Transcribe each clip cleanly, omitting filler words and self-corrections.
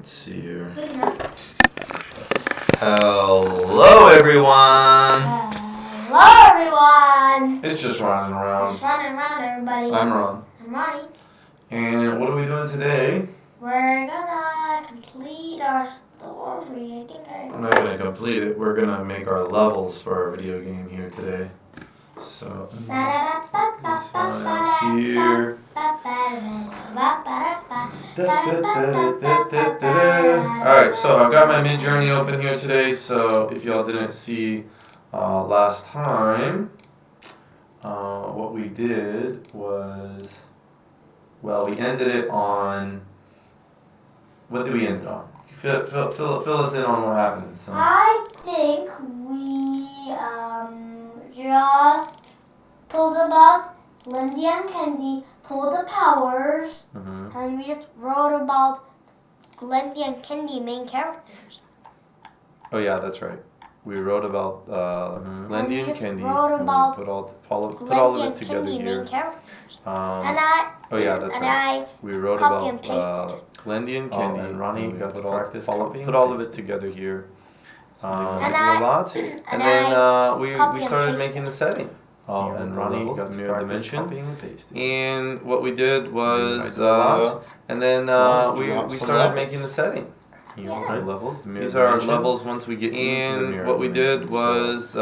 Let's see here. Hello, everyone. Hello, everyone. It's just running around. Just running around, everybody. I'm Ron. I'm Ronnie. And what are we doing today? We're gonna complete our story. I'm not gonna complete it. We're gonna make our levels for our video game here today. So here. Alright, so I've got my Mdjourney open here today, so if y'all didn't see last time, what we did was, well, we ended it on, what did we end it on? Fill us in on what happened. So. I think we just told about Lindy and Candy, told the powers, and we just wrote about Lindy and Candy main characters. Oh yeah, that's right. We wrote about Lindy and Candy, wrote about and we put all of it together Candy here. main characters. Oh yeah, that's right. We wrote copy about Lindy and Candy, and Ronnie we got to practice put copying all of and it together here. And a lot, and then we started making the setting. Oh, and and Ronnie Ronnie got got the to mirror practice dimension. copying and pasting. And what we did was, and then we started making the setting. You know, Yeah. levels, the mirror These are our dimension. levels once we get into the mirror. And What we dimension, did so- was,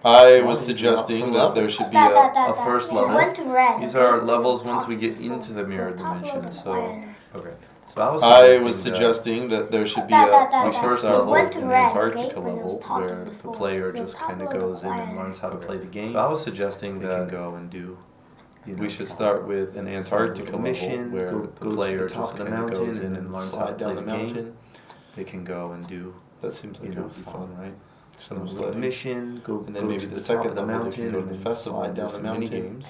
I was Ronnie, suggesting some that there levels. should be a first We level. went to red. These are our levels once we get into the mirror Talk a little dimension. bit So, quieter. okay. So I was suggesting that there should be a first We level, went to an red, Antarctica okay, when it was level, talking where the before. player So just talk kind a of little goes in and quieter. learns how to play the game. So So I was suggesting we that can go and do. we should start with an Antarctica mission level, where go the to player the top just of the kind of mountain goes in and and learns how slide to play down the the game. mountain. They can go and do, That seems like you it know, would be fun, right? Some Some sledding. mission, go And then go maybe to the the top second of the level, they mountain can go to and the then festival slide down some the mini mountain. games.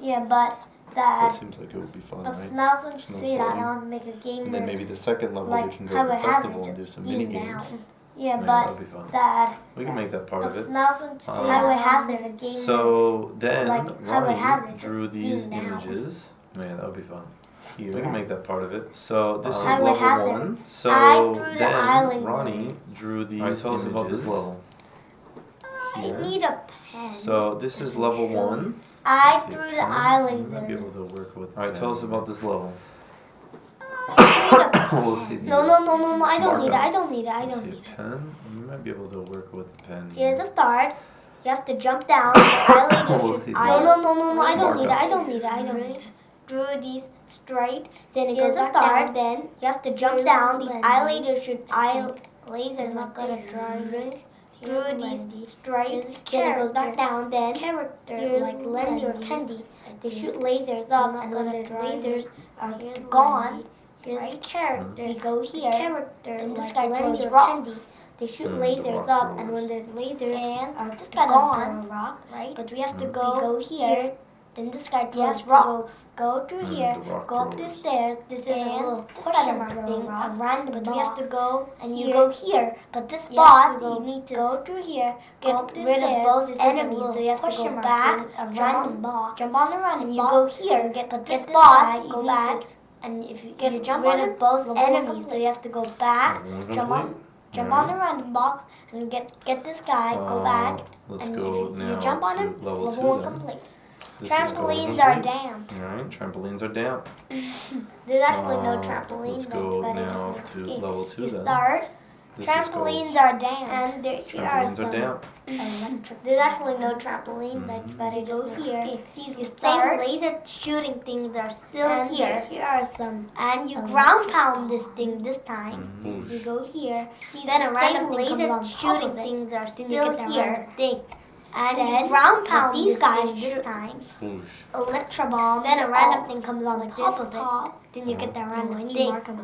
Yeah, but That seems like it would be fun, right? now since Snow you say that, I sledding. want to make a game And then where maybe the second level, like they can go how to the it has festival it and do just some beam mini down. games. Yeah, That but would be fun. that We can make that part of it. now since Um, Highway has it, a game So then like Highway has Ronnie it, drew just these beam down. images. Man, that would be fun. Here. We can make that part of it. So this is Highway has level it. one. So I drew the then island. Ronnie drew these Alright, tell us images. about this level. I Here. need a pen. So this is level one. I Let's see, drew a the pen. eye You might be laser. able to work with. Alright, tell us about this level. I We'll see. need a no, I don't need it. I don't need it. I Let's don't see, need a it. pen. You might be able to work with the pen. Here's the start. You have to jump down. The eye laser We'll should. see. No, I don't need it. I don't need it. I don't need it. Drew these straight. Then it goes the start. Then you have to jump down. These eye lasers should laser not gonna drawing. Drew these straight. Then it goes back down. Then here's like Lendy or Candy. They shoot lasers up, and when the lasers are gone, here's the character. You go here. And this guy throws rocks. They shoot lasers up, and when the lasers are gone, right? But we have to go here. Then this guy throws rocks. Go through here, go up the stairs. This is a little question mark thing, a random. But we have to go, and you go here. But this boss, you need to go through here, get rid of both enemies. So you have to go back, a random boss, jump on the random, and you go here. But this boss, you go back, and if you get rid of both enemies, so you have to go back, jump on the random box, and get this guy, go back, Let's and go if now you jump on to him, level level two 1 then. complete. This is Trampolines level are complete. down. Alright, trampolines are down. There's actually no trampoline, Let's but go it just now makes to escape. level 2 You then. start. This is Trampolines are down, and here are Trampolines are down. electric. There's actually no trampoline, but it goes here. These same laser shooting things are still here. Here are some, and you ground pound this thing this time. You go here. Then a random laser shooting things are still here. And then ground pound these guys this time. Electro bomb. Then a random thing comes on top of it. Then you get that random thing. Marker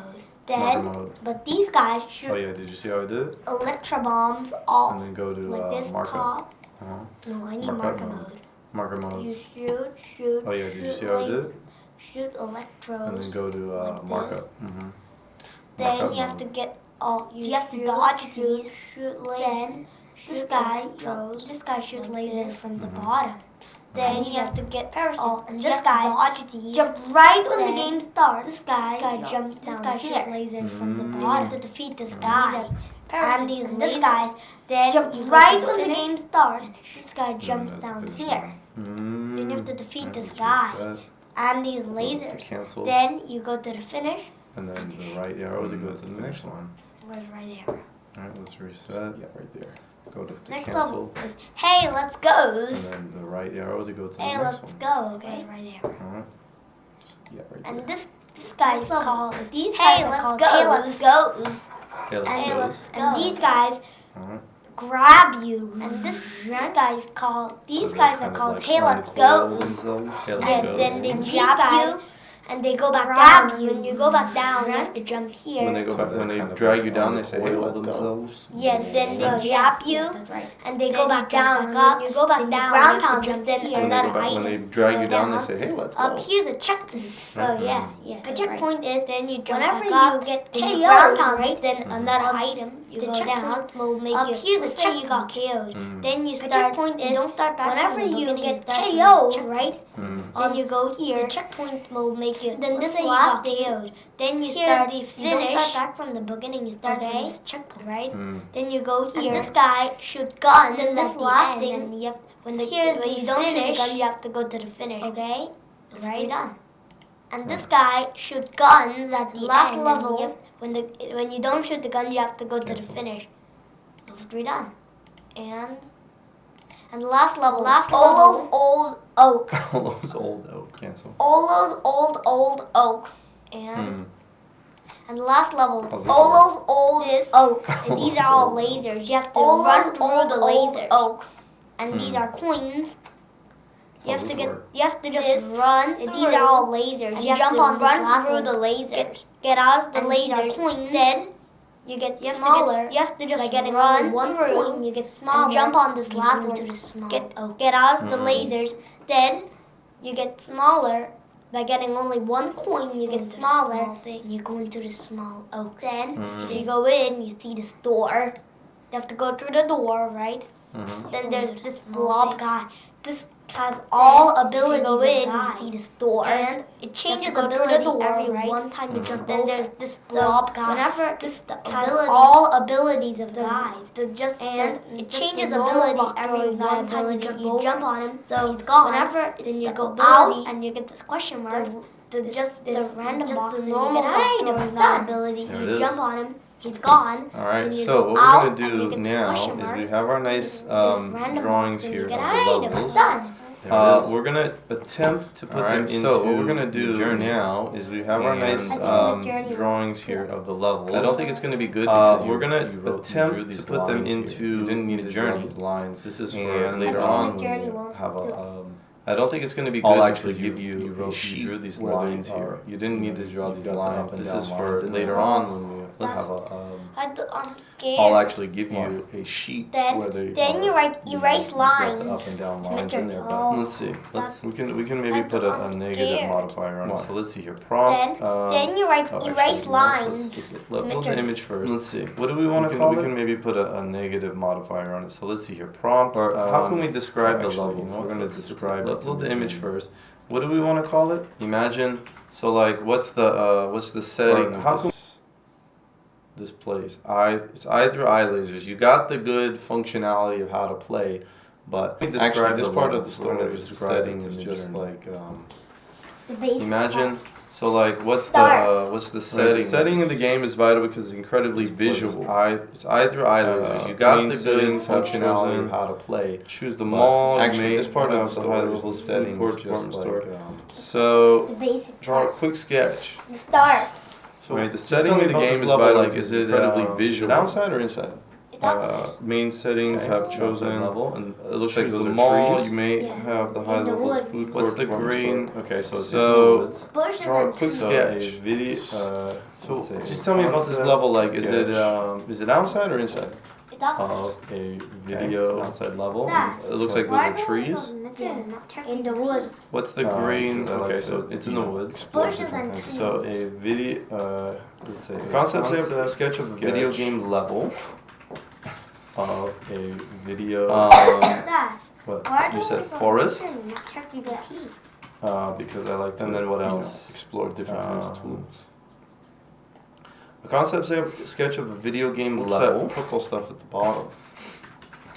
Then, mode. but these guys shoot Oh yeah, did you see how I did it? electro bombs all And then go to like this markup. top. Uh-huh. No, I need Markup marker mode. mode. Marker mode. You shoot. Oh yeah, did you see how I did it? Shoot electrodes. And then go to like markup. Then Markup you have mode. to get all. You have to dodge these. Then this guy shoots lasers from the bottom. Then you have to get parachute. And this guy jump right when the game starts. This guy jumps down here. Lasers from the bottom to defeat this guy. And this guy then jump right when the game starts. This guy jumps down here. Then you have to defeat this guy. And these lasers. Then you go to the finish. And then the right arrow to go to the next one. Where's right arrow? Alright, let's reset. Yeah, right there. Go to Next cancel. level is hey, let's go. And then the right arrow to go to the Hey, next let's one. go. Okay, right there. Alright. Yeah, right And there. this guy's called. These guys are called hey, let's go. Yeah, let's go. And these guys Alright. grab you. And this guy's called. These guys are called hey, let's go. And then they grab you. And they go back down. When you go back down, you have to jump here. When they go back, when they drag you down, they say, "Hey, let's go." Yeah, then they jab you, and they go back down. When you go back down, ground pound jump. Then another When they item. drag you down, they say, "Hey, let's Up go." here's a checkpoint. Oh, yeah. A checkpoint is then you jump whenever back up, Mm-hmm. you get KO'd, ground pound, then another item. You go down. Will make up here's a checkpoint. You got KO'd. Then you start. A checkpoint is don't start back. Whenever you get KO'd, right? Then you go here. The checkpoint will make you. Then this last KO'd. Then you start the finish. You don't start back from the beginning. You start from this checkpoint, right? Then you go here. And this guy shoot guns. Then this last thing. And you have when you don't shoot the gun, you have to go to the finish. Okay, right? Done. And this guy shoot guns at the last level. When you don't shoot the gun, you have to go to the finish. Those three done. And the last level, Olo's old oak. Olo's old oak. Cancel. Olo's old oak. And the last level, How's this Olo's old oak. And these are all lasers. You have to run through the lasers. Oak. And these are coins. You How's have to this get. work? You have to just run. And these are all lasers. And you have to run through the lasers. Get out of the lasers. Coins. Then you get smaller. You have to just run one coin. You get smaller. And jump on this last one. Get out of the lasers. Then you get smaller. By getting only one coin, you get smaller. And you go into the small oak. Then, if you go in, you see this door. You have to go through the door, right? Then there's this blob guy. This has all abilities. You go in, you see this door. And it changes ability every one time you jump. Then there's this blob guy. Whenever this has all abilities of the guys. And it changes ability every one time you jump on him. So he's gone. Whenever then you go out and you get this question mark. Just this random box. The normal box not ability. You jump on him. He's gone. Alright, so what we're going to do now is we have our nice drawings here of the levels. We're going to attempt to put them into so what we're going to do now is we have our nice drawings here of the levels. I don't think it's going to be good because we're going to attempt to put them into the journey lines. This is for later on when we have a... I don't think it's going to be good. I'll actually give you a sheet. You drew these lines here. You didn't need to draw these lines. This is for later on when we have a... I'm scared. I'll actually give you a sheet where then you write erase lines. Up and down lines in there, but let's see. We can maybe put a negative modifier on it. So let's see here. Prompt. Then you write erase lines. Let's load the image first. Let's see. What do we want to call it? We can maybe put a negative modifier on it. So let's see here. Prompt. Or how can we describe the level? We're going to describe. Let's load the image first. What do we want to call it? Imagine. So like, what's the setting? How can this plays? It's eye through eye lasers. You got the good functionality of how to play, but actually this part of the story is the setting is just like imagine. So like, what's the setting? The setting of the game is vital because it's incredibly visual. It's eye through eye lasers. You got the good functionality of how to play. Choose the mall. Actually, this part of the high level setting is just like so. Draw a quick sketch. The start. So the setting of the game is vital. Like, is it incredibly visual? Outside or inside? Main settings have chosen level, and it looks like those are trees. You may have the high level food court. What's the green? Okay, so draw a quick sketch. Video. So just tell me about this level. Like, is it outside or inside? Of a video outside level. It looks like those are trees. In the woods. What's the green? Okay, so it's in the woods. So a video. Let's say concept sketch of a video game level. Of a video. What? Why You don't said we go forest? Midjourney, not ChatGPT? Because I like to, And then what else? explore different kinds of tools. A concept sketch of a video game level. That purple stuff at the bottom.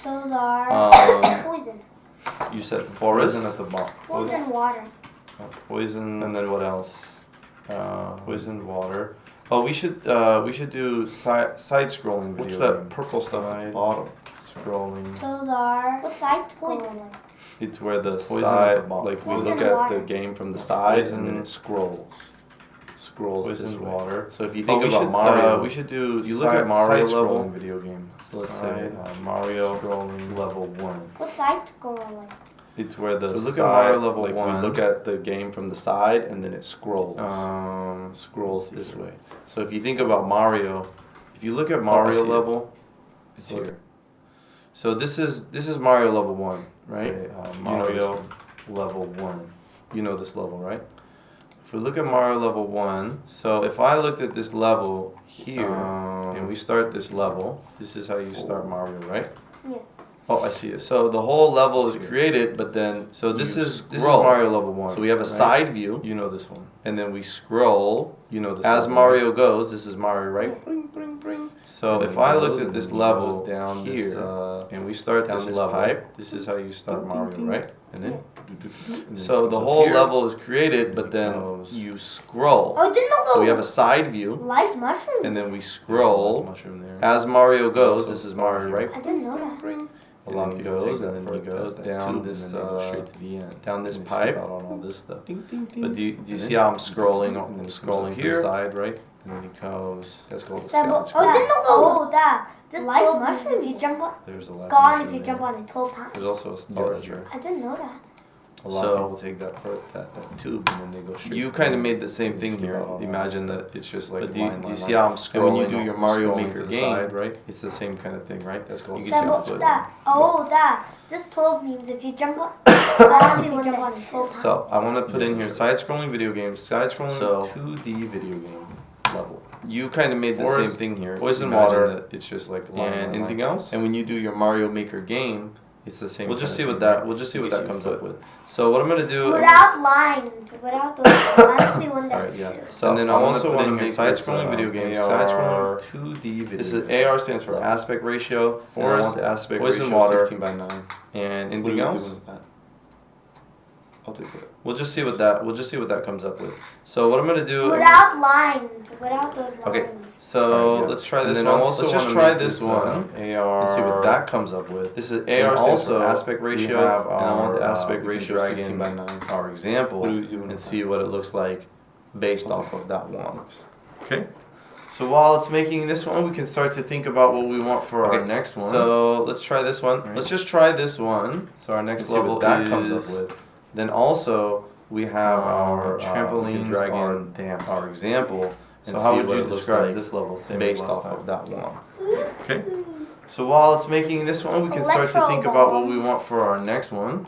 Those are poison. You said forest. Poison at the bottom. Poison water. Poison, and then what else? Poison water. Oh, we should do side-scrolling video. What's that purple stuff at the bottom? Scrolling. Those are what side poison? It's where the Poison side, at the bottom. like we Poison look at water. the game from the side, Poison. and then it scrolls. Scrolls Poison this way. water. So if you think about should, Mario, we should do. You look at Mario level scrolling video game. So let's say Mario scrolling level 1. What side scrolling? It's where the So look at side, Mario level like 1. we look at the game from the side and then it scrolls. Scrolls this way. So if you think about Mario, if you look at Mario level, it's here. So this is Mario level 1, right? Okay, Mario level 1. You know this level, right? If we look at Mario level 1, so if I looked at this level here and we start this level, this is how you start Mario, right? Yeah. Oh, I see it. So the whole level is created, but then this is Mario level 1. So we have a side view. You know this one. And then we scroll. You know this. As Mario goes, this is Mario, right? Bring, bring, bring. So if I looked at this level down here and we start down this pipe, this is how you start Mario, right? And then so the whole level is created, but then you scroll. Oh, I didn't know those. So we have a side view. Life mushroom. And then we scroll. As Mario goes, this is Mario, right? I didn't know that. Along he goes, and then he goes down this straight to the end, down this pipe, on all this stuff. But do you see how I'm scrolling? I'm scrolling here, to the side, right? And then he goes. That's called the side Oh, scroll. I didn't know those. Oh, that. This life mushroom. If you jump on, There's a it's life gone mushroom if you there. jump on it 12 times. There's also a storage right? I didn't know that. A lot of people take that tube and then they go straight. You kind of made the same thing here. Imagine that it's just like. But do you see how I'm scrolling? And when you do your Mario Maker game, right? It's the same kind of thing, right? That's called. That. This 12 means if you jump on, gone if you jump on it 12 times. So I want to put in here side-scrolling video games, side-scrolling 2D video game level. You kind of made the same thing here. Poison water. It's just like and anything else. And when you do your Mario Maker game, it's the same. We'll just see what that. We'll just see what that comes up with. So what I'm gonna do. Without lines, without those. Honestly, one that too. So and then I also want to make side-scrolling video games. Side-scrolling 2D video. This is AR stands for aspect ratio. Forest aspect ratio. Poison water. 16:9. And anything else? I'll take that. We'll just see what that comes up with. So what I'm gonna do. Without lines, without those lines. Okay. So let's try this one. Let's just try this one. AR. Let's see what that comes up with. This is AR also aspect ratio. And I want the aspect ratio drag in our example and see what it looks like based off of that one. Okay. So while it's making this one, we can start to think about what we want for our next one. So let's try this one. Right. Let's just try this one. So our next level that comes up with. Then also we have our trampoline dragon damn our example. And so how would you describe this level based off of that one? Okay. So while it's making this one, we can start to think about what we want for our next one.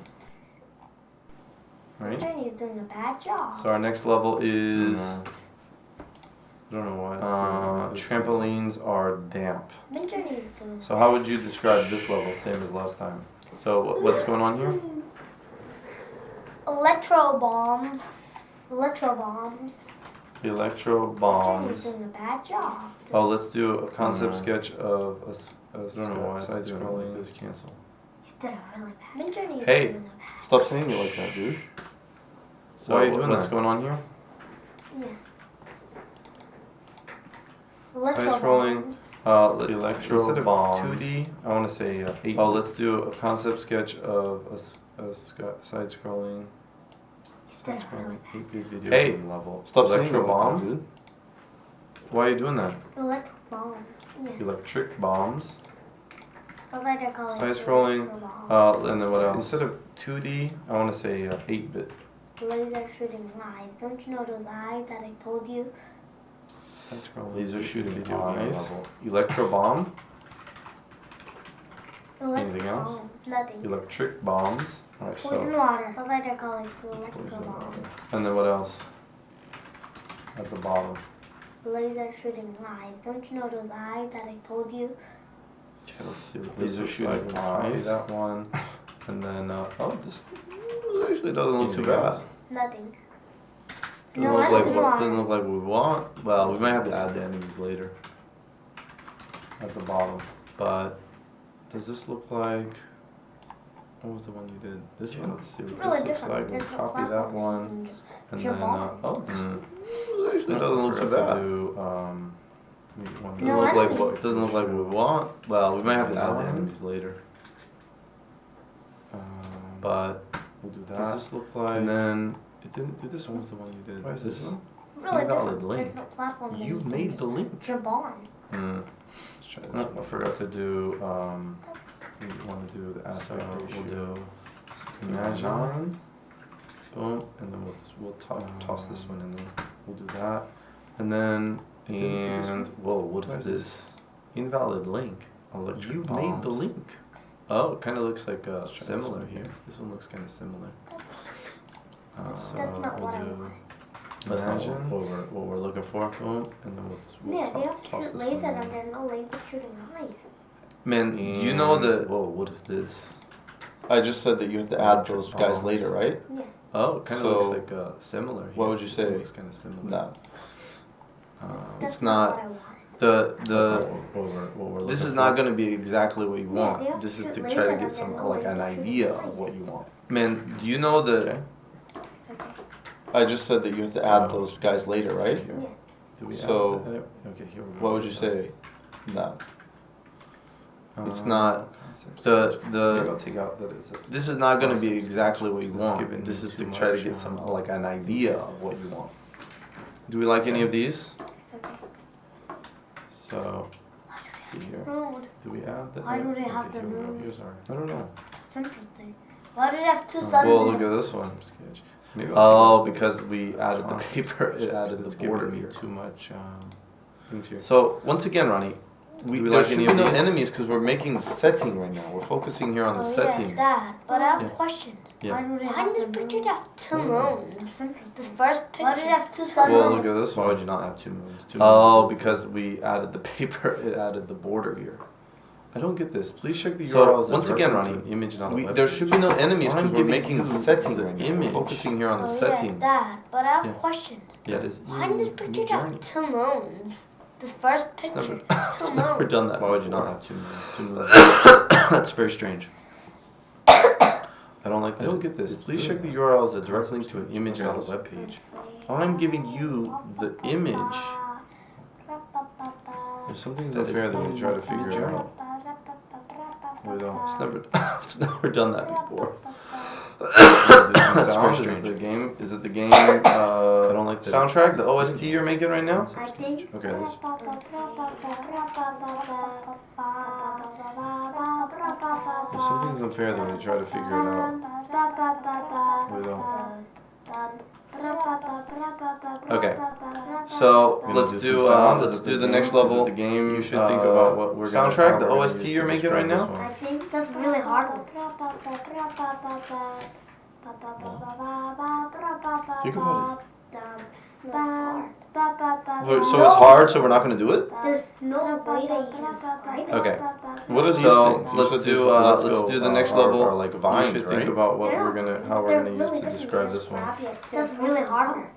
Right? Mdjourney is doing a bad job. So our next level is. I don't know why. Trampolines are damp. Mdjourney is doing. So how would you describe this level? Same as last time. So what's going on here? Electro bombs. Electro bombs. Electro Mdjourney is bombs. doing a bad job. Oh, let's do a concept sketch of a side scrolling. This cancel. You did a really bad. Mdjourney is Hey, doing a bad. stop saying it like that, dude. So why are you doing what's going on here? Yeah. Electro Side scrolling. bombs. Electro instead of bombs. 2D, I want to say 8. Oh, let's do a concept sketch of a side scrolling. You did a really bad. 8-bit video game level. Stop saying electro bomb, dude. Why are you doing that? Electric bombs. Yeah. Electric bombs. I like to call it Side scrolling. electro bombs. And then what else? Instead of 2D, I want to say 8-bit. Laser shooting eyes. Don't you know those eyes that I told you? Laser shooting video games. Electro bomb. Anything else? Bombs. Nothing. Electric bombs. Alright, Poison so. water. I like to call it electro bombs. And then what else? At the bottom. Laser shooting eyes. Don't you know those eyes that I told you? Okay, let's see what laser shooting eyes. That one. And then, this actually doesn't look too bad. Nothing. Doesn't look like we want. Well, we might have to add the enemies later. At the bottom. But, does this look like... What was the one you did? This one? Let's see what this looks like. We'll copy that one. And then, actually doesn't look too bad. Doesn't look like we want. Well, we might have to add the enemies later. But we'll do that. Does this look like? And then it didn't do this one. Was the one you did? Why is this one? Really Invalid different. link. There's no platform. You made the link. Jump on. Let's try this. I forgot to do. We want to do the aspect ratio. We'll do imagine. Boom, and then we'll toss this one in there. We'll do that, and then whoa, what is this? Invalid link. You made the link. Oh, it kind of looks like similar here. This one looks kind of similar. That's not what I want. That's not what we're looking for. Boom, and then we'll they have to shoot laser and there are no laser shooting eyes. Man, do you know that? Whoa, what is this? I just said that you have to add those guys later, right? Yeah. Oh, it kind of looks like similar. What would you say? It looks kind of similar. No. It's not. This is not going to be exactly what you want. This is to try to get some like an idea of what you want. Man, do you know that? Okay. I just said that you have to add those guys later, right? Yeah. Do we okay, here we go. What would you say? No. It's not. I'll take out that it's. This is not going to be exactly what you want. This is to try to get some like an idea of what you want. Do we like any of these? Okay. So, let's see here. Do we add that? Why do they have the moon? Here's our. I don't know. It's interesting. Why do they have two suns? Well, look at this one. Oh, because we added the paper. It added the border here. Too much. Things here. So once again, Ronnie. There should be no enemies because we're making the setting right now. We're focusing here on the setting. Yeah, that. But I have a question. Yeah. Why did this picture have two moons? This first picture. Why did it have two suns? Well, look at this. Why would you not have two moons? Oh, because we added the paper. It added the border here. I don't get this. Please check the URLs. Once again, Ronnie, image not there should be no enemies because we're making the setting right now. We're focusing here on the setting. Yeah, that. But I have a question. Yeah, it is. Why did this picture have two moons? This first picture. Never done that. Why would you not have two moons? Two moons. That's very strange. I don't get this. Please check the URL as a direct link to an image on the web page. I'm giving you the image. There's some things unfair that we try to figure it out. It's never done that before. That's very strange. The game is it the game? I don't like the soundtrack. The OST you're making right now. I think. Okay. There's some things unfair that we try to figure it out. We don't. Okay. So let's do the next level. The game. You should think about what we're soundtrack. The OST you're making right now. I think that's really hard. Think about it. So it's hard, so we're not going to do it? There's no way that you can describe it. Okay. What are these things? Let's do the next level. Or like vines, you should think about what how we're gonna use to describe this one. That's really hard.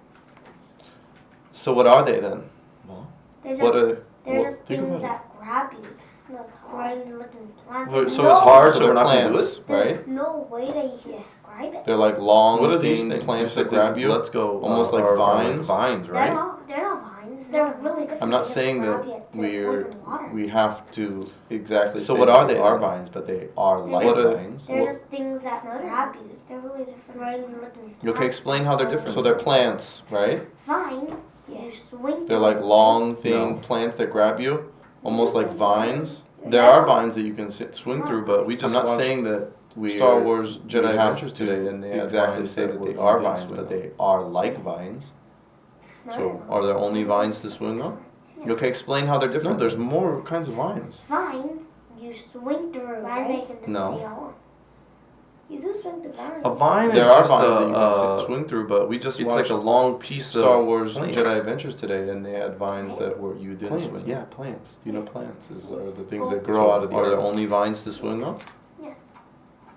So what are they then? They're just things that grab you. Looking plants. So it's hard, so we're not going to do it, right? There's no way that you can describe it. They're like long, what are these plants that grab you? Let's go. Almost like vines. Vines, right? They're not vines. They're really different. I'm not saying that we have to exactly. So what are they? They are vines, but they are like vines. They're just things that grab you. They're really different. You okay? Explain how they're different. So they're plants, right? Vines. You swing. They're like long, thin plants that grab you. Almost like vines. There are vines that you can swing through, but we just. I'm not saying that Star Wars Jedi Adventures today, and they exactly say that they are vines, but they are like vines. So, are there only vines to swing on? You okay? Explain how they're different. No, there's more kinds of vines. Vines, you swing through. No. You do swing through vines. A vine there are vines that you can swing through, but we just watched like a long piece of Star Wars Jedi Adventures today, and they had vines that you didn't swing. Yeah, plants. You know, plants are the things that grow out of the earth. Are there only vines to swing on? Yeah.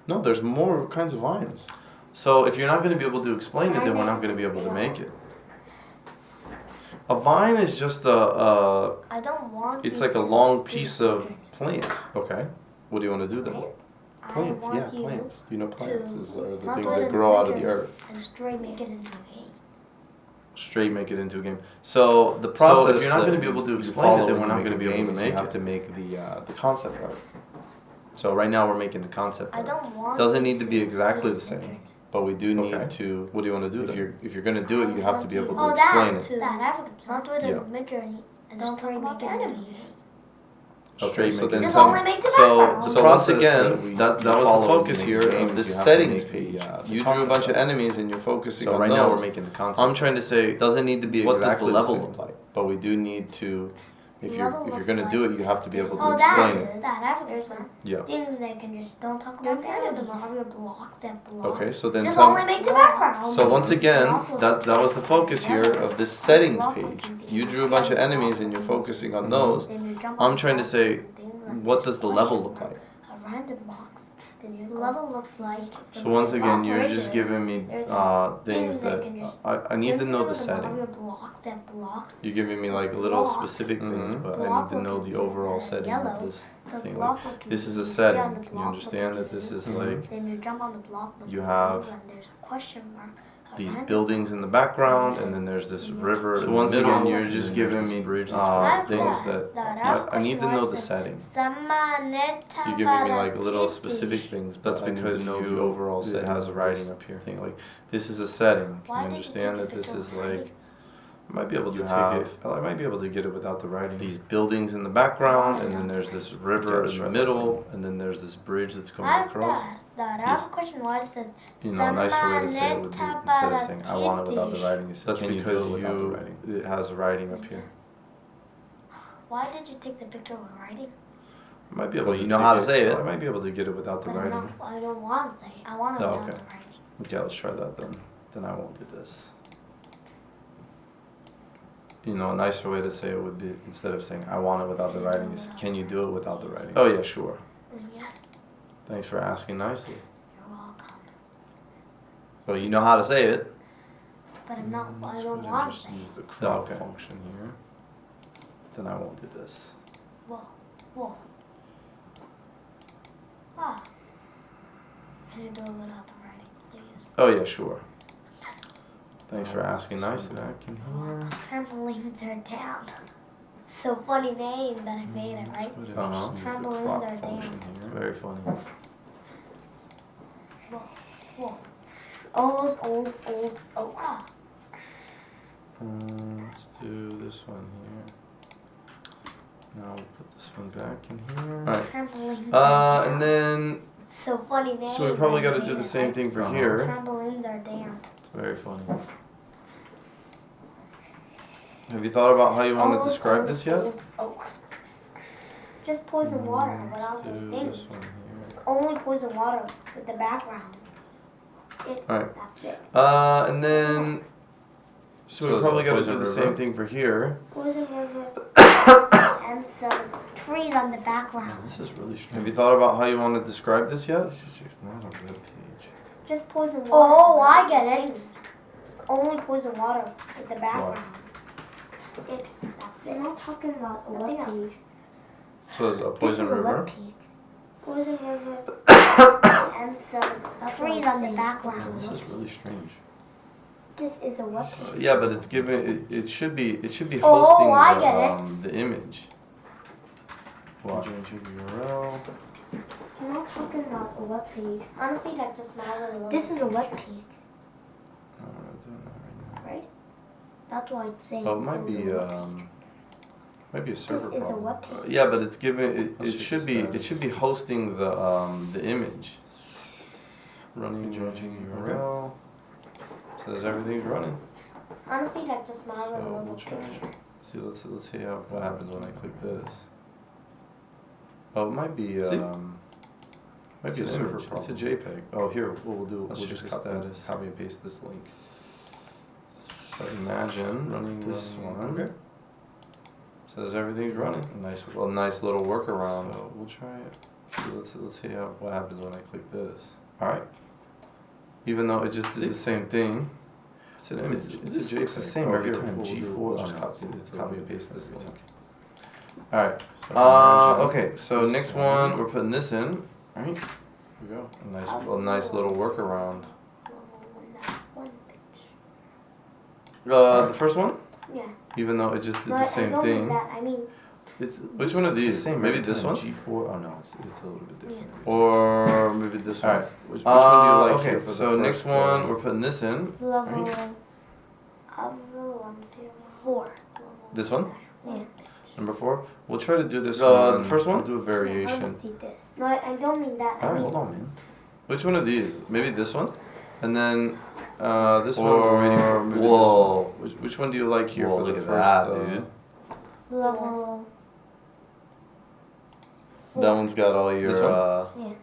No, there's more kinds of vines. So if you're not going to be able to explain it, then we're not going to be able to make it. A vine is just I don't want. It's like a long piece of plant. Okay. What do you want to do then? Plants. Yeah, plants. You know plants are the things that grow out of the earth. And straight make it into a game. Straight make it into a game. So the process. So if you're not going to be able to explain it, then we're not going to be able to make it. You have to make the concept art. So right now we're making the concept art. I don't want. Doesn't need to be exactly the same, but we do need to. What do you want to do? If you're going to do it, you have to be able to explain it. Not with a Mdjourney and don't talk about enemies. Okay, so then just only make the background. so once again, that was the focus here of this settings page. You drew a bunch of enemies and you're focusing on those. So right now we're making the concept. I'm trying to say, doesn't need to be exactly the level look like, but we do need to. If you're gonna do it, you have to be able to explain it. There's some things that can just don't talk about the enemies. Okay, so then just only make the background. So once again, that was the focus here of this settings page. You drew a bunch of enemies and you're focusing on those. I'm trying to say, what does the level look like? A random box. The level looks like. So once again, you're just giving me things that I need to know the setting. You're giving me like little specific things, but I need to know the overall setting of this thing. Like, this is a setting. Can you understand that this is like you have these buildings in the background, and then there's this river. So once again, you're just giving me things that I need to know the setting. You're giving me like little specific things. That's because know the overall setting. It has a writing up here. Thing like this is a setting. Can you understand that this is like? I might be able to take it. I might be able to get it without the writing. These buildings in the background, and then there's this river in the middle, and then there's this bridge that's coming across. I have a question. Why does it? You know, a nicer way to say it would be instead of saying I want it without the writing. That's because it has writing up here. Why did you take the picture with writing? I might be able. You know how to say it. I might be able to get it without the writing. I don't want to say it. I want it without the writing. Okay, let's try that then. Then I won't do this. You know, a nicer way to say it would be instead of saying I want it without the writing is can you do it without the writing? Oh yeah, sure. Yeah. Thanks for asking nicely. You're welcome. Well, you know how to say it. But I'm not. I don't want to say use the crop function here. Then I won't do this. Whoa. Ah. Can you do it without the writing, please? Oh yeah, sure. Thanks for asking nicely. Back in here. Trampolines are down. So funny name that I made it, right? Trampolines are down. It's very funny. Whoa. All those old. Oh. Let's do this one here. Now we'll put this one back in here. Alright. And then. So funny name. So we probably got to do the same thing for here. Trampolines are damp. It's very funny. Have you thought about how you want to describe this yet? Just poison water without those things. It's only poison water with the background. Alright. That's it. And then. So we probably got to do the same thing for here. Poison river. And some trees on the background. Man, this is really strange. Have you thought about how you want to describe this yet? It's not a web page. Just poison water. Oh, I get it. It's only poison water with the background. That's it. I'm not talking about a web page. So it's a poison river? Poison river. And some trees on the background. Man, this is really strange. This is a web page. Yeah, but it's giving it should be hosting the image. Watch URL. I'm not talking about a web page. Honestly, that's just my little. This is a web page. No, we're not doing that right now. Right? That's why it's saying. Oh, it might be a server This is a problem. web page. Yeah, but it's giving it should be hosting the image. Running URL. Says everything's running. Honestly, that's just my little We'll try. See, let's see what happens when I click this. Oh, it might be a server problem. It's a JPEG. Oh, here we'll just copy and paste this link. So imagine running this one. Okay. Says everything's running. A nice little workaround. So we'll try it. So let's see what happens when I click this. Alright. Even though it just did the same thing. It's an image. It's the same every time. G4. We'll Just copy and paste this link. Alright. Okay, so next one, we're putting this in. Alright. Here we go. A nice little workaround. The first one? Yeah. Even though it just did the same thing. Which one of these? Maybe this one? G4. Oh no, it's a little bit different. Or maybe this one. Alright. Which one do you like okay, here for so the next first one, we're putting this in. Level 4. This one? Yeah. Number 4. We'll try to do this one. The first one? We'll do a I variation. want to see this. No, I don't mean that. Alright, hold on, man. Which one of these? Maybe this one? And then this one we're waiting for. Maybe Whoa. This one. Which one do you like here for Look the at first? that, dude. Level 4. That one's got all your. This one? Yeah.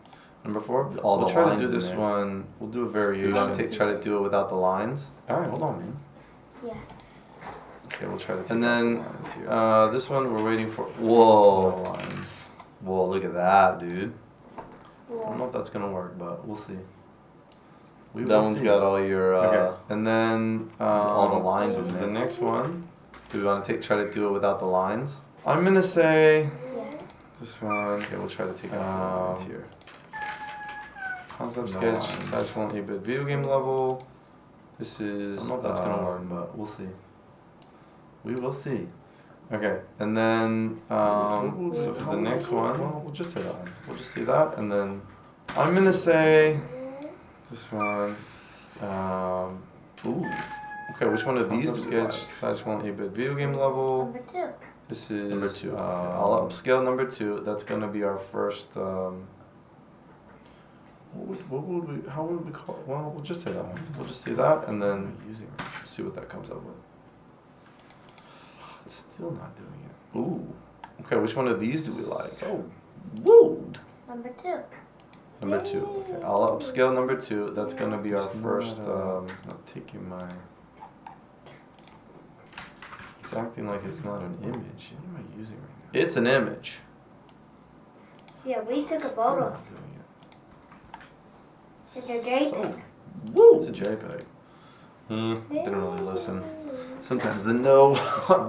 Number 4. All We'll the try to lines do in this there. one. We'll do a variation. Try to do it without the lines. Alright, hold on, man. Yeah. Okay, we'll try to. Take And out then the lines here. this one we're waiting for. No Whoa. lines. Whoa! Look at that, dude. I don't know Whoa. if that's gonna work, but we'll see. We That will one's see. got all your. Okay. And then all the lines for in the there. next one. Do we want to try to do it without the lines? I'm gonna say Yeah. this one. Okay, we'll try to take out the lines here. Concept No sketch, lines. size 1 8-bit video game level. This is. I don't know if that's gonna work, but we'll see. We will see. Okay, and then so for the next one, Well, we'll just say that one. we'll just see that, and then I'm gonna say this one. Ooh. Okay, which one of these do Concept we like? sketch. Size 1 8-bit video game level. Number 2. This is Number 2, okay. I'll upscale number 2. That's gonna be our first. What would we? How would we call it? Well, we'll just say that one. We'll just see that, and then Using see what that comes up with. it's still not doing it. Ooh. Okay, which one of these do we like? So wood. Number 2. Number 2. Okay, I'll upscale number 2. That's gonna be our It's first. not, It's not taking my. It's acting like it's not an image. What am I using right now? It's an image. Yeah, we took a Still photo. not doing it. It's a JPEG. Woo! It's a JPEG. Didn't really listen. Sometimes the no,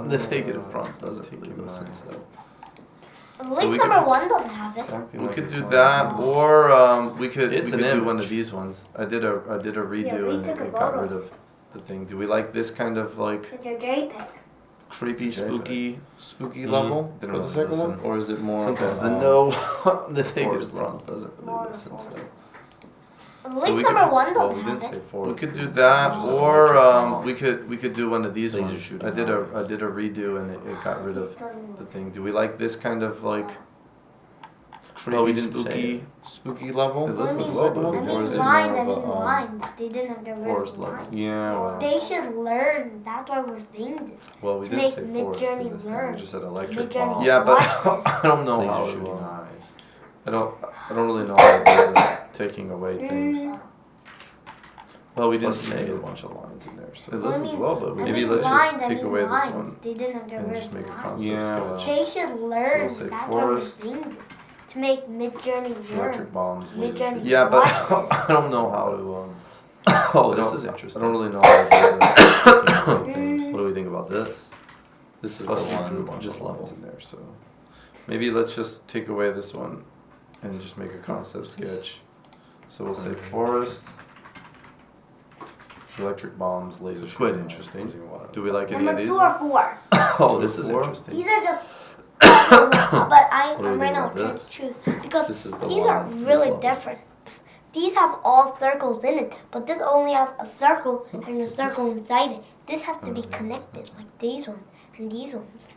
the negative prompt doesn't really listen. So At least we number could- 1 don't have it. we like could it's do not- that, or we could. It's we an could do one image. of these ones. I did a redo Yeah, we and took a it got photo. rid of the thing. Do we like this kind of like It's a JPEG. creepy, It's a JPEG. spooky Mhm. level Didn't for the really second one, listen. or is it more? Sometimes the the no, the Forest negative level. prompt doesn't really listen. So. At So least we number could- 1 Well, don't we have didn't say it. forest. We could do level. that, Just or electric we could do one of these Laser ones. shooting I did bombs. a redo and it got rid of the thing. Do we like this kind of like creepy, we didn't say spooky level? It I listens mean, well, but Or we is didn't it say lines, more I of mean a, lines. They didn't get rid of forest the level? lines. Yeah, well, They should learn. That's why we're saying this. well, we to didn't make say forest in Mdjourney this thing. learn. We just said electric Mdjourney bomb. Yeah, but watch this. I don't know how Laser to. shooting eyes. I don't really know how to do this, taking away things. Well, we didn't Plus say a negative. bunch of lines in there, so It listens well, but we maybe I mean let's lines, just I take mean away lines. this one They didn't get and rid just of make the a lines. concept Yeah, well. sketch. They should learn. we'll say That's why we're forest. saying this. To make Mdjourney learn. Electric bombs, laser Mdjourney shooting. Yeah, but watch this. I don't know how to. Oh, I this don't- is interesting. I don't really know how to do this. Taking away things. What do we think about this? This is Plus the you drew a one bunch just of level lines in there, so maybe let's just take away this one and just make a concept sketch. So we'll say forest, electric bombs, laser. It's quite shooting, interesting. using a lot. Do we like any Number of these? 2 or 4. Oh, this is Four? interesting. These are just. but What do I'm we right think now about trying this? to choose because This is the these one, are this really level. different. These have all circles in it, but this only has a circle and a circle inside it. This has to be connected like these ones and these ones.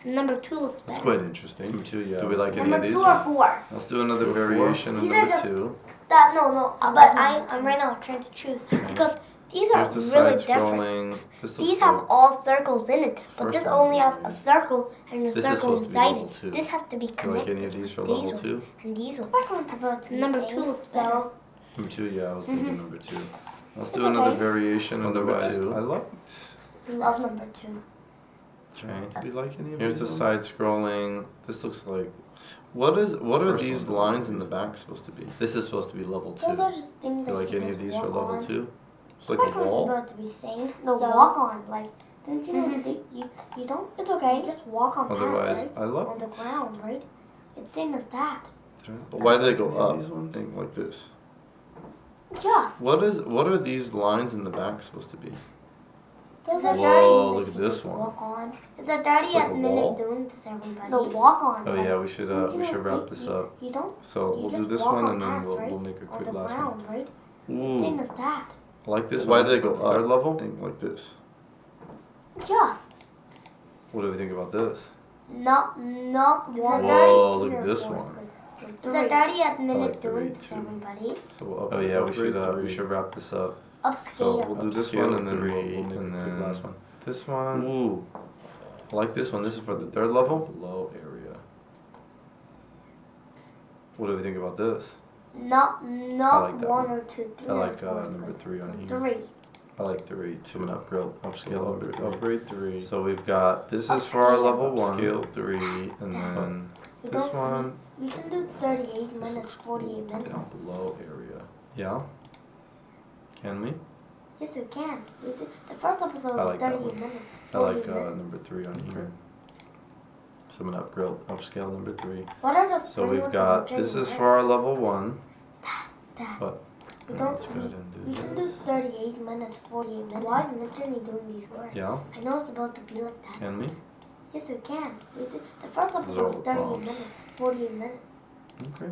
And number 2 looks That's better. quite interesting. Number 2, yeah. Do we like any of Number these? 2 or 4. Let's do another Four? variation of These are number just- 2. That no, but I'm right now trying to choose because these are Here's the really side different. scrolling. This looks These have like- all circles in it, but First this one. only has a circle and a This is circle supposed to be inside level it. 2. This has to be Do you like connected. any of these for like level these 2? ones and these ones. Number 2 looks better. Number 2, yeah, I was thinking number 2. Let's It's do another okay. variation of number Otherwise, 2. I like. Love number 2. Okay. Do we like any of Here's these the ones? side scrolling. This looks like. What are these one. lines in the back supposed to be? This is supposed to be level 2. Those are just things Do you that like you any just of these for walk level on. 2? It's like Like a I was wall. about to be saying, walk on. Like, don't you know that you don't? It's okay. You just walk on Otherwise, past, right? I love On the ground, right? It's same as that. But why do they go Any of up? these ones? Thing like this. Just. What are these lines in the back supposed to be? Those are Whoa, dirty look at this one. walk on. Is a dirty Like at a minute wall? doing this, everybody? The walk on. Oh like, yeah, we should don't you know wrap that this up. You don't. So You we'll do just this walk one on and then past, we'll right? make a On quick the last ground, one. right? It's same as that. I like this. Why Why do do they they go go third level? Like this. Just. What do we think about this? Not one. Whoa, look at this one. So is a dirty at I minute like doing 3 this, too. everybody? So oh yeah, we should wrap this up. Upscale. So we'll do this one and then we'll Upscale make 3, a quick last one. This one. Ooh, I like this one. This is for the third level. Low area. What do we think about this? Not like that one one. or two, three. I like or four is number good. 3 on So here. 3. I like 3. So an upscale number 3. Upgrade 3. So we've got this is for our level 1. Scale 3, and then We this don't- one We can do 38 minutes, 48 minutes. down below area. Yeah. Can we? Yes, we can. The first episode I was like that 38 one. minutes, I 48 like minutes. number 3 on here. So I'm gonna upscale number 3. What are the So three we've with got the this is Mdjourney, for our level 1. That. But We don't. let's go ahead and We do can do this. 38 minutes, 48 minutes. Why is Mdjourney doing these words? Yeah. I know it's supposed to be like that. Can we? Yes, we can. The first Those are episode was all 38 prompts. minutes, 48 minutes. Okay.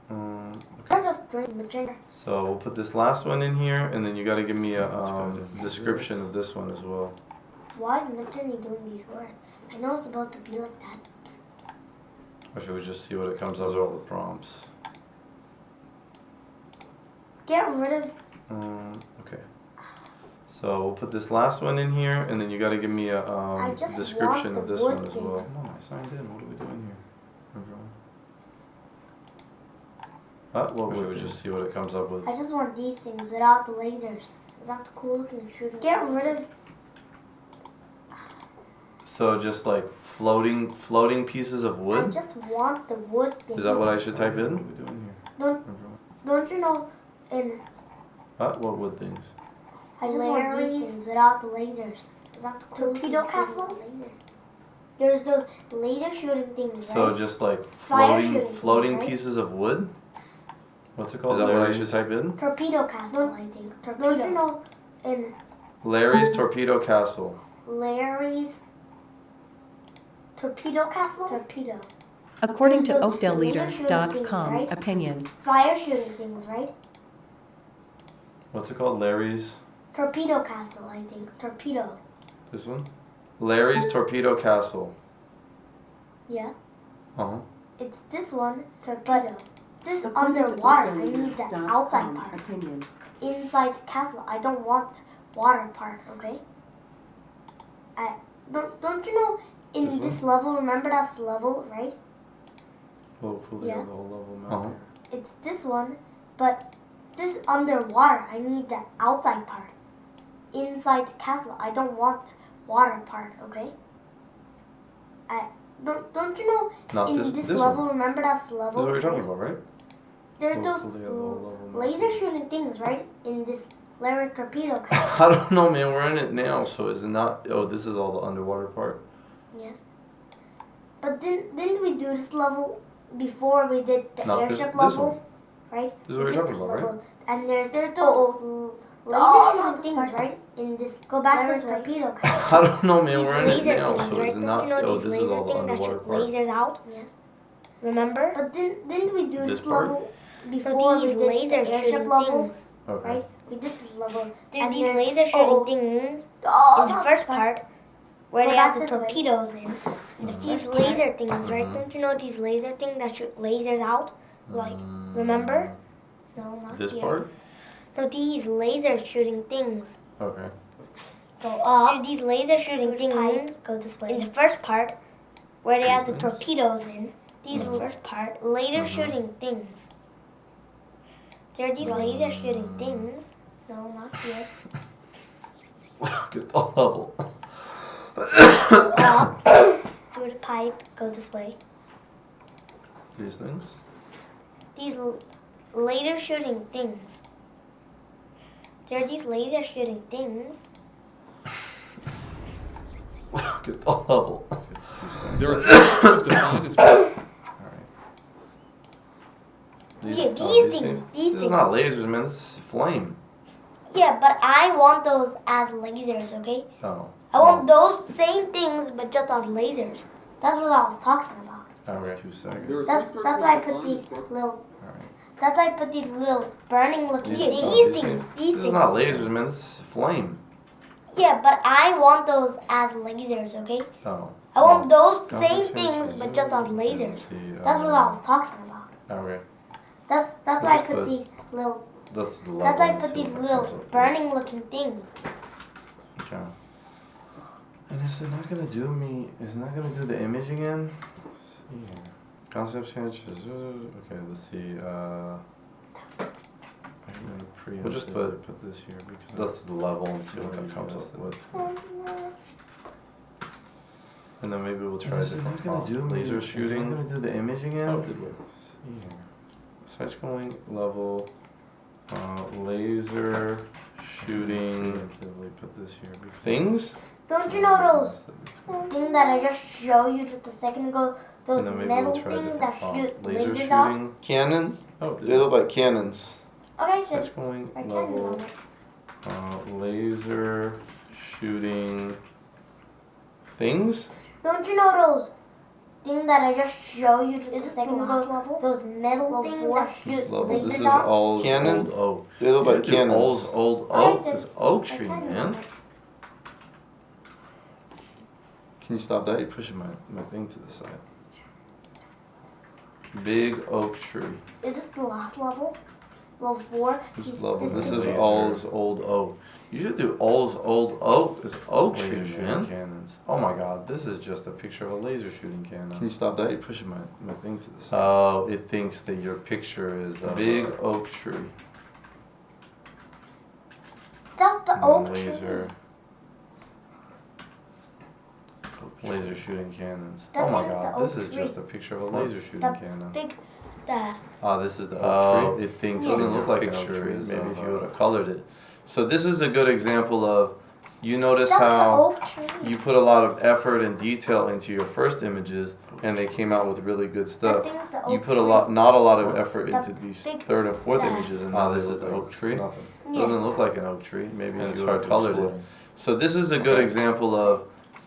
We're just drinking Mdjourney. So we'll put this last one in here, and then you got to give me a Let's go ahead and do description of this one as well. Why is Mdjourney doing these words? I know it's supposed to be like that. Or should we just see what it comes up with all the prompts? Get rid of. Okay. So we'll put this last one in here, and then you got to give me a I just description want of the this wood one as thing. well. Come on, I signed in. What are we doing here, everyone? Or should we just see what it comes up with? I just want these things without the lasers, without the cool looking shooting. Get rid of. So just like floating pieces of I wood. just want the wood thing. Is that what I should type in? What are we doing here, Don't everyone? don't you know? In What wood things? I just want these things without the lasers, without the cool torpedo castle. There's those laser shooting things, right? So just like Fire shooting floating things, right? pieces of wood. What's it called? Is that what I should type in? Torpedo castle, I think. Don't you know? In Larry's Torpedo Castle. Larry's torpedo castle. Torpedo. According to Those laser shooting things, OakdaleLeader.com right? opinion. Fire shooting things, right? What's it called? Larry's. Torpedo castle, I think. Torpedo. This one. Larry's Torpedo Castle. Yes. Uh-huh. It's this one. Torpedo. This is underwater. I need the outside part. Opinion. Inside the castle. I don't want the water part, okay? Don't you know in this level, remember that's level, right? Hopefully Yes. a low level map. It's this one, but this is underwater. I need the outside part. Inside the castle. I don't want the water part, okay? Don't you know Not in this this one. level, remember that's level? This is what you're talking right? about, right? There's those Hopefully a low level map. laser shooting things, right? In this Larry torpedo castle. I don't know, man. We're in it now, so is it not? Oh, this is all the underwater part. Yes. But didn't we do this level before we did the Not airship this level? Right? This is We what did you're talking this about, right? level. And there's those laser shooting things, right? In this go back this torpedo castle. I don't know, man. These We're in it laser now, things, so right? is it Don't not? you know Oh, these this is laser all the things that underwater shoot part. lasers out? Yes. Remember? But didn't we do This this part? level before we did the airship level? Okay. Right? We did this level. There's these laser shooting things Oh, in the first part where they have the this way. torpedoes in. These laser things, right? Don't you know these laser things that shoot lasers out? Like, remember? No, not This here. part? No, these laser shooting things. Okay. Go up. There's these laser shooting things Go this way. in the first part where they have the These things? torpedoes in. These first part, laser shooting things. There are these laser shooting things. No, not here. Look at the level. up through the pipe, go this way. These things? These laser shooting things. There are these laser shooting things. Get the level. There are 3 moves to find and Alright. Yeah, these things. These This is things. not lasers, man. This is flame. Yeah, but I want those as lasers, okay? Oh. I want those same things, but just as lasers. That's what I was talking about. Alright. 2 seconds. There are That's 3 why I purples put to these find. little. Alright. That's why I put these little burning looking These things. things. These things. These This is things. not lasers, man. This is flame. Yeah, but I want those as lasers, okay? Oh. I want those Don't same change things, this. but just as lasers. Let's see, That's what I was talking about. Okay. That's why I put these little. That's the level. That's why I Let's put see these what little comes up with. burning looking things. Okay. And is it not gonna do me? Is it not gonna do the image again? Let's see here. Concept changes. Okay, let's see. We'll just put this here because that's the level and see what that comes up with. And then maybe we'll try Is it different not gonna prompts. do Laser me? shooting. Is it not gonna do the image again? Oh, did we? See here. Side scrolling level. Laser shooting. Put this here. Don't you know those things that I just showed you just a second ago? Those And then maybe metal we'll try things different that prompt. shoot Laser lasers out? shooting. Cannons? Oh, They look like cannons. Okay, side so scrolling I can level. know. Laser shooting things. Don't you know those things that I just showed you just a second ago? Those metal things that shoot Level. This lasers is out? all Cannons? old oak. They look like cannons. Old I oak. did- This oak I tree, can man. know. Can you stop that? You're pushing my thing to the side. Big oak tree. Is this the last level? Level 4? This level. This This is is laser. all's old oak. You should do all's old oak. This oak tree, Laser man. cannons. Oh my god, this is just a picture of a laser shooting cannon. Can you stop that? You're pushing my thing to the side. Oh, it thinks that your picture is a big oak tree. That's the And oak then laser. tree. Laser shooting cannons. That Oh my thing's the god, oak this is tree. just a picture of a laser shooting The cannon. big, that. Oh, this is the oak tree. It thinks Yeah. that Doesn't your look like an picture oak tree. is Maybe maybe if if you you would have colored it. So this is a good example of, you notice That's the how oak tree. you put a lot of effort and detail into your first images, and they came out with really good That stuff. thing's the You oak put a tree. lot, not a lot of effort The into these big third and fourth that. images, and now this is the oak tree. Nothing. Yeah. Doesn't look like an oak tree. Maybe And if it's you hard would to have colored it. explain. So this is a good Okay. example of,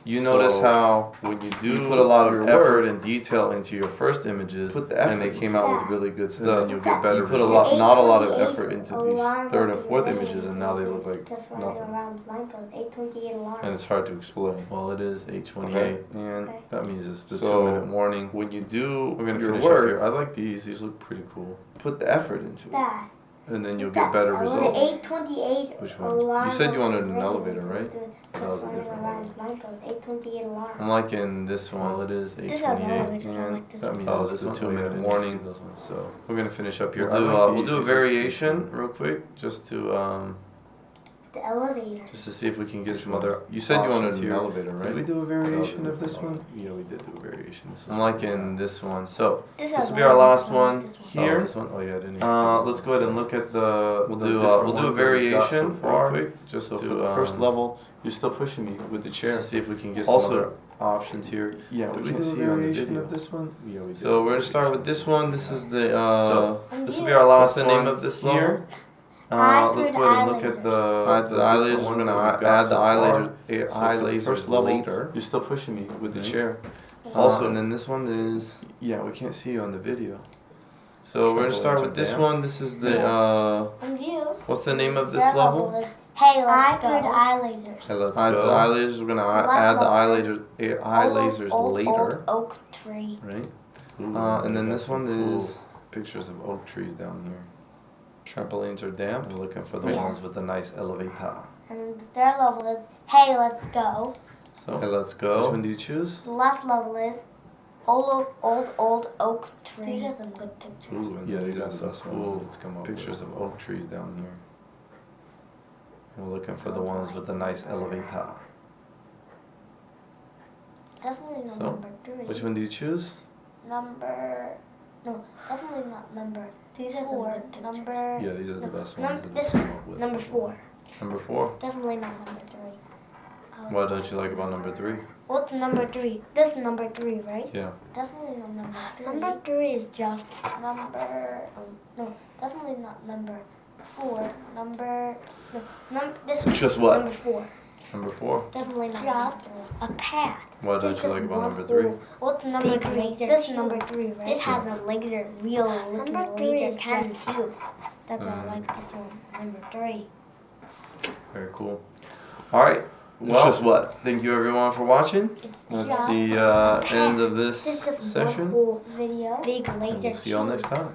you notice So, how When you do you put a lot of your effort work, and detail into your first images, Put the and they effort came into out with that. really good and stuff. then you'll get better You put a results. lot, not a lot of 828 effort into these alarm third and will fourth be images, and now they look like Just running nothing. around blankos. 828 alarm. And it's hard to explain. Well, it is 8:28, Okay. and Okay. that means it's the So, 2-minute warning. when you do We're gonna your finish work, up here. I like these. These look pretty cool. put the effort into it. That. And then you'll That. get better The results. 828 Which one? alarm. You said you will wanted be an ringing. elevator, right? Just That was a running different around blankos. 828 alarm. I'm liking this one. Well, it is This is 8:28, elevator. I and like this that one. means Oh, it's this the one? 2-minute Oh, yeah, I warning. didn't see those ones. So we're gonna finish up here. I like We'll these. do a variation real quick, just to The elevator. just to see if we can get Which some one? other. You said you wanted Options an here. elevator, right? Did we do a variation of this one? Yeah, we did do a variation. I'm liking this one. So This this is will be our last elevator. I like one this here. Oh, this one? Oh, yeah, I didn't even see Let's those. go ahead and look at the. We'll The do different we'll do a ones that we've got variation so far. real quick, just So to for the first um, level, you're still pushing me with the chair. to see if we can get Also- some other options here. Yeah, Did we we can do a see on the variation video. of this one? Yeah, we did. So we're gonna start with this one. This is the So, this will be our last the one name of this here. level? Let's go ahead and look at the Add the eye different lasers. We're ones gonna that we've got add so the eye far. laser, So eye for the lasers first level, later. you're still pushing me with the Okay. chair. Also, and then this one is we can't see you on the video. So we're gonna start with this one. This is the On view. what's the name of this Their level? is, hey, let's go. Eye lasers. Okay, let's The go. eye lasers. We're gonna Left add the eye level is laser, eye lasers old later, oak tree. right? Ooh, And then we this got one some is pictures of oak trees down here. Trampolines are damp. We're looking for the Yes. ones with the nice elevator. And their level is, hey, let's go. So let's go. Which one do you choose? The left level is old oak tree. These are some good pictures. Ooh, and Yeah, then these we are got the some best cool ones that's come up with. pictures of oak trees down here. We're looking for the ones with the nice elevator. Definitely not So, number 3. Which one do you choose? No, definitely not number. These are 4. Number. Yeah, these are the best ones. that This they one. come up with. Number 4. Number 4. Definitely not number 3. What don't you like about number 3? What's number 3? This is number 3, right? Yeah. Definitely not number 3. Number 3 is just No, definitely not number 4. this one. Just what? Number 4. Number 4. Definitely not Just number 4. A pad. What don't you like about number 3? What's number Big 3? laser This is cube. number 3, right? This has a laser, real looking Number 3 laser is cannon just too. That's why I like this one. Number 3. Very cool. Alright. Well, just what? Thank you everyone for watching. It's That's just the end of this This is just session. one whole video. Big And laser we'll see y'all cube. next time.